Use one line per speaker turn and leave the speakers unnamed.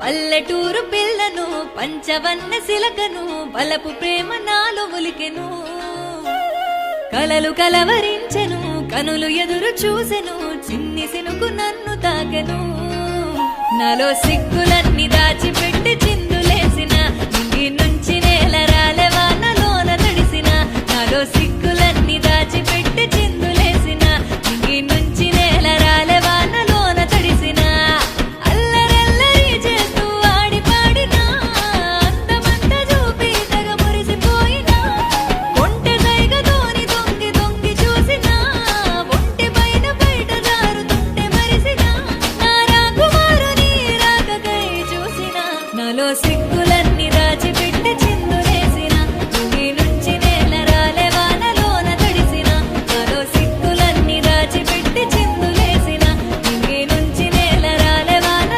పల్లెటూరు పిల్లను పంచవన్న సిలకను బలపు ప్రేమ నాలో ఒలికెను కలలు కలవరించెను కనులు ఎదురు చూసెను చిన్ని సినుకు నన్ను తాకెను నాలో సిగ్గులన్నీ దాచిపెట్టి చిన్న